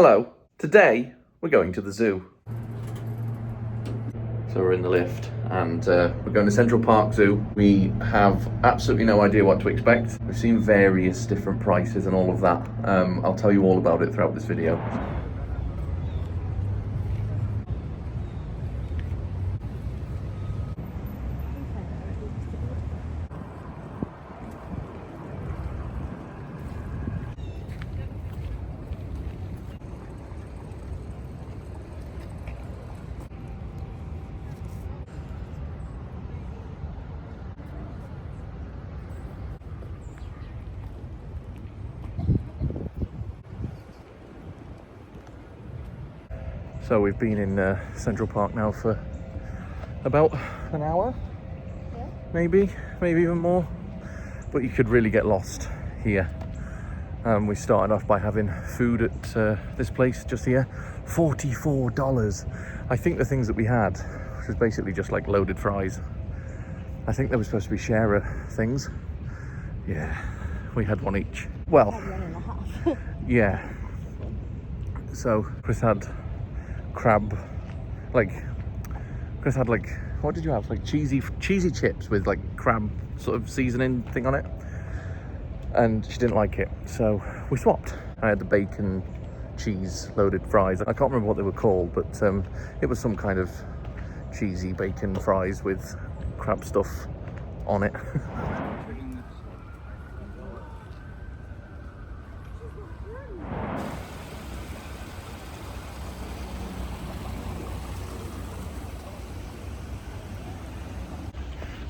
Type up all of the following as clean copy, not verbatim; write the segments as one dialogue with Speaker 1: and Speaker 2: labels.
Speaker 1: Hello, today we're going to the zoo. So we're in the lift and we're going to Central Park Zoo. We have absolutely no idea what to expect. We've seen various different prices and all of that. I'll tell you all about it throughout this video. So we've been in Central Park now for about an hour, maybe even more. But you could really get lost here. We started off by having food at this place just here, $44. I think the things that we had, which was basically just like loaded fries. I think they were supposed to be sharer things. Yeah, we had one each. Well, yeah. So Chris had crab, Chris had what did you have? Like cheesy chips with like crab sort of seasoning thing on it. And she didn't like it, so we swapped. I had the bacon cheese loaded fries. I can't remember what they were called, but it was some kind of cheesy bacon fries with crab stuff on it.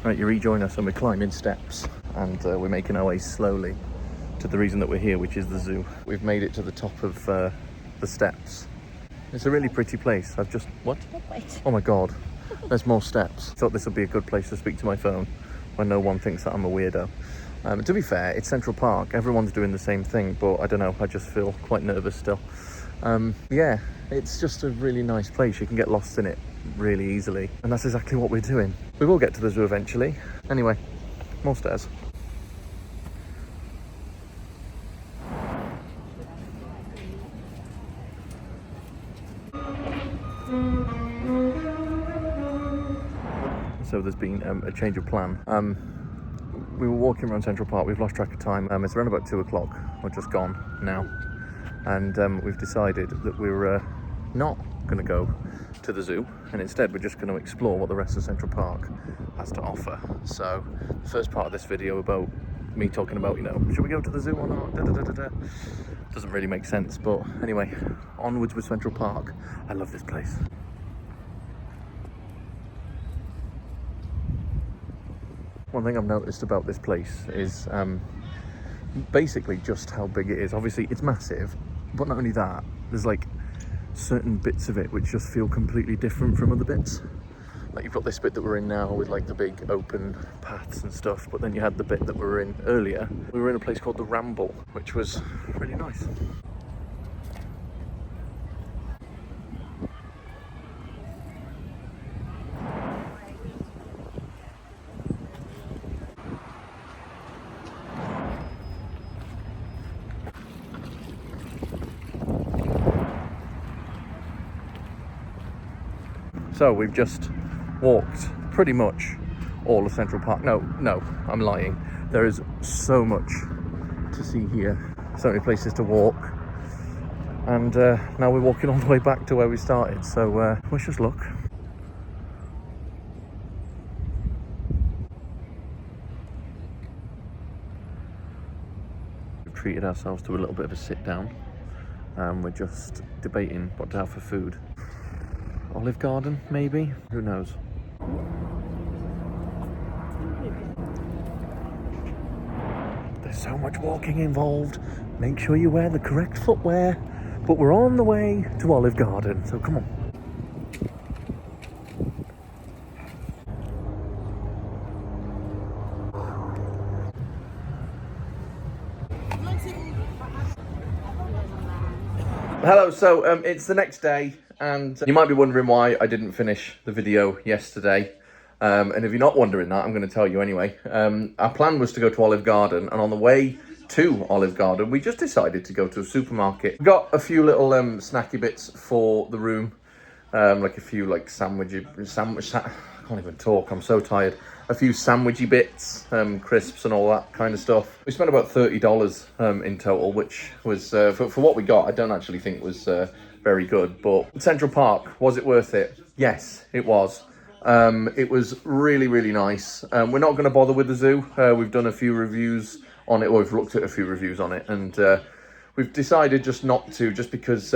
Speaker 1: Right, you rejoin us and we're climbing steps and we're making our way slowly to the reason that we're here, which is the zoo. We've made it to the top of the steps. It's a really pretty place. What? Oh my God, there's more steps. Thought this would be a good place to speak to my phone when no one thinks that I'm a weirdo. To be fair, it's Central Park. Everyone's doing the same thing, but I don't know, I just feel quite nervous still. Yeah, it's just a really nice place. You can get lost in it really easily, and that's exactly what we're doing. We will get to the zoo eventually. Anyway, more stairs. So there's been a change of plan. We were walking around Central Park. We've lost track of time. It's around about 2 o'clock. We're just gone now, and we've decided that we're not going to go to the zoo, and instead we're just going to explore what the rest of Central Park has to offer. So the first part of this video about me talking about, should we go to the zoo or not, doesn't really make sense, but anyway, onwards with Central Park. I love this place. One thing I've noticed about this place is basically just how big it is. Obviously it's massive, but not only that, there's like certain bits of it which just feel completely different from other bits. Like you've got this bit that we're in now with like the big open paths and stuff, but then you had the bit that we were in earlier. We were in a place called the Ramble, which was really nice. So we've just walked pretty much all of Central Park. No, I'm lying. There is so much to see here. So many places to walk. And now we're walking all the way back to where we started. So wish us luck. We've treated ourselves to a little bit of a sit down. We're just debating what to have for food. Olive Garden, maybe? Who knows? There's so much walking involved. Make sure you wear the correct footwear. But we're on the way to Olive Garden, so come on. Hello, so it's the next day. And you might be wondering why I didn't finish the video yesterday. And if you're not wondering that, I'm going to tell you anyway. Our plan was to go to Olive Garden, and on the way to Olive Garden, we just decided to go to a supermarket. We got a few little snacky bits for the room, like a few like I can't even talk, I'm so tired. A few sandwichy bits, crisps and all that kind of stuff. We spent about $30 in total, which was, for what we got, I don't actually think was very good. But Central Park, was it worth it? Yes, it was. It was really, really nice. We're not going to bother with the zoo. We've done a few reviews on it, or we've looked at a few reviews on it, and we've decided just not to, just because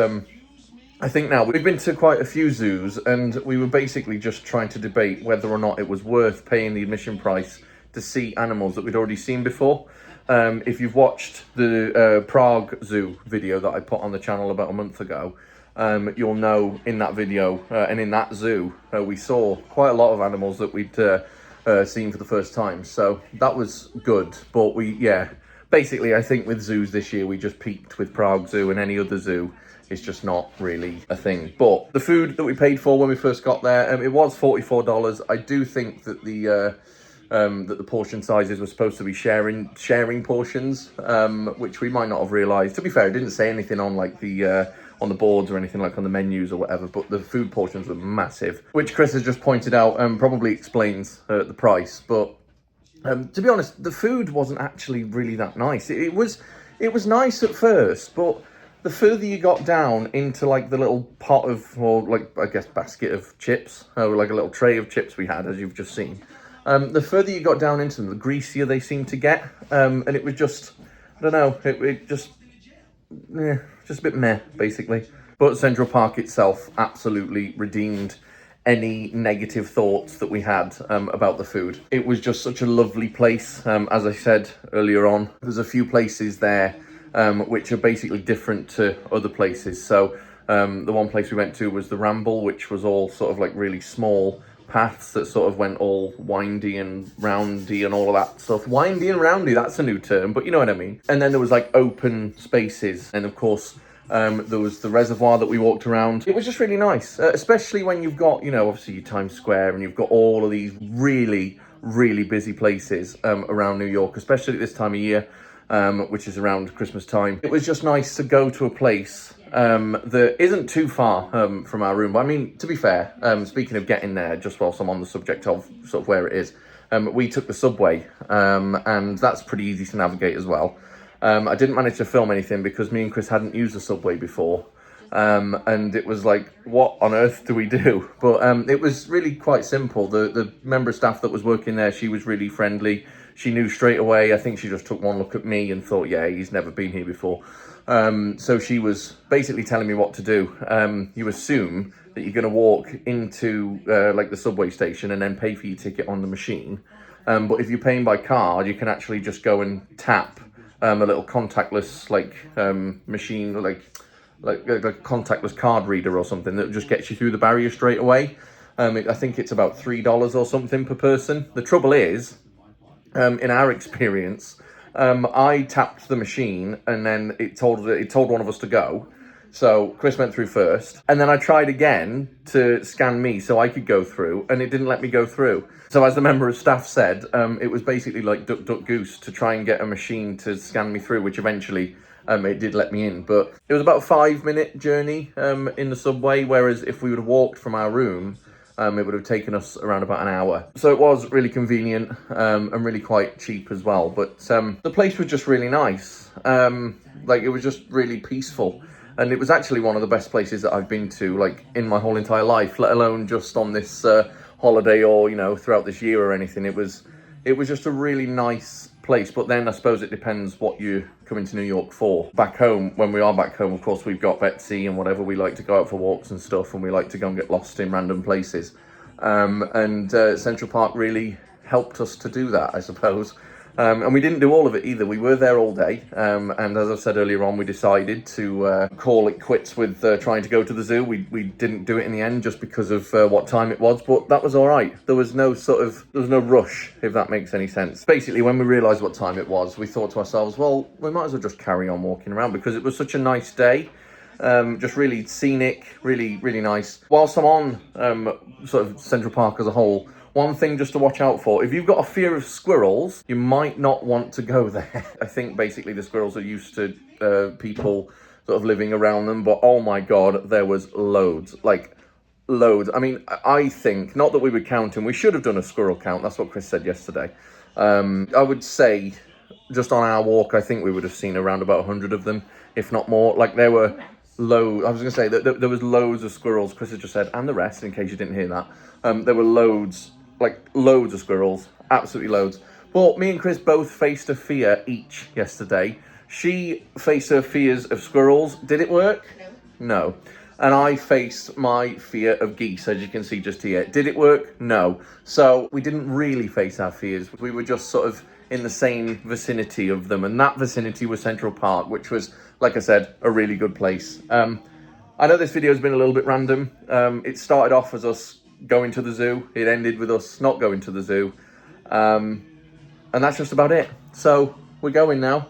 Speaker 1: I think now we've been to quite a few zoos, and we were basically just trying to debate whether or not it was worth paying the admission price to see animals that we'd already seen before. If you've watched the Prague Zoo video that I put on the channel about a month ago, you'll know in that video and in that zoo we saw quite a lot of animals that we'd seen for the first time, so that was good. But basically I think with zoos this year we just peaked with Prague Zoo, and any other zoo is just not really a thing. But the food that we paid for when we first got there, it was $44. I do think that the portion sizes were supposed to be sharing portions, which we might not have realised. To be fair, it didn't say anything on like the on the boards or anything, like on the menus or whatever, but the food portions were massive, which Chris has just pointed out probably explains the price. But to be honest, the food wasn't actually really that nice. It was nice at first, but the further you got down into like the little pot of, or like I guess basket of chips, or like a little tray of chips we had, as you've just seen, the further you got down into them, the greasier they seemed to get, and it was just, I don't know, it just a bit meh, basically. But Central Park itself absolutely redeemed any negative thoughts that we had about the food. It was just such a lovely place. As I said earlier on, there's a few places there which are basically different to other places. So the one place we went to was the Ramble, which was all sort of like really small paths that sort of went all windy and roundy and all of that stuff. Windy and roundy, that's a new term, but you know what I mean. And then there was like open spaces, and of course there was the reservoir that we walked around. It was just really nice, especially when you've got, you know, obviously Times Square, and you've got all of these really, really busy places around New York, especially at this time of year, which is around Christmas time. It was just nice to go to a place that isn't too far from our room. But I mean, to be fair, speaking of getting there, just whilst I'm on the subject of sort of where it is, we took the subway, and that's pretty easy to navigate as well. I didn't manage to film anything because me and Chris hadn't used the subway before, and it was like, what on earth do we do? But it was really quite simple. The member of staff that was working there, she was really friendly. She knew straight away. I think she just took one look at me and thought, yeah, he's never been here before. So she was basically telling me what to do. You assume that you're going to walk into like the subway station and then pay for your ticket on the machine. But if you're paying by card, you can actually just go and tap a little contactless machine, like a contactless card reader or something that just gets you through the barrier straight away. I think it's about $3 or something per person. The trouble is, in our experience, I tapped the machine and then it told one of us to go. So Chris went through first, and then I tried again to scan me so I could go through, and it didn't let me go through. So as the member of staff said, it was basically like duck, duck, goose to try and get a machine to scan me through, which eventually it did let me in. But it was about a 5-minute journey in the subway, whereas if we would have walked from our room, it would have taken us around about an hour. So it was really convenient and really quite cheap as well. But the place was just really nice. Like, it was just really peaceful. And it was actually one of the best places that I've been to, like, in my whole entire life, let alone just on this holiday or, you know, throughout this year or anything. It was just a really nice place. But then I suppose it depends what you're coming to New York for. Back home, when we are back home, of course, we've got Betsy and whatever. We like to go out for walks and stuff, and we like to go and get lost in random places. And Central Park really helped us to do that, I suppose. And we didn't do all of it either. We were there all day. And as I said earlier on, we decided to call it quits with trying to go to the zoo. We didn't do it in the end just because of what time it was, but that was all right. There was no rush, if that makes any sense. Basically, when we realised what time it was, we thought to ourselves, well, we might as well just carry on walking around because it was such a nice day. Just really scenic, really, really nice. Whilst I'm on sort of Central Park as a whole, One thing just to watch out for, if you've got a fear of squirrels, you might not want to go there. I think basically the squirrels are used to people sort of living around them, but oh my God, there was loads, like loads. I mean, I think, not that we would count them, we should have done a squirrel count, that's what Chris said yesterday. I would say, just on our walk, I think we would have seen around about 100 of them, if not more. Like, there were loads, I was going to say, that there was loads of squirrels, Chris had just said, and the rest, in case you didn't hear that. There were loads, like, loads of squirrels, absolutely loads. But me and Chris both faced a fear each yesterday. She faced her fears of squirrels. Did it work? No. No. And I faced my fear of geese, as you can see just here. Did it work? No. So we didn't really face our fears. We were just sort of in the same vicinity of them. And that vicinity was Central Park, which was, like I said, a really good place. I know this video has been a little bit random. It started off as us going to the zoo. It ended with us not going to the zoo. And that's just about it. So we're going now.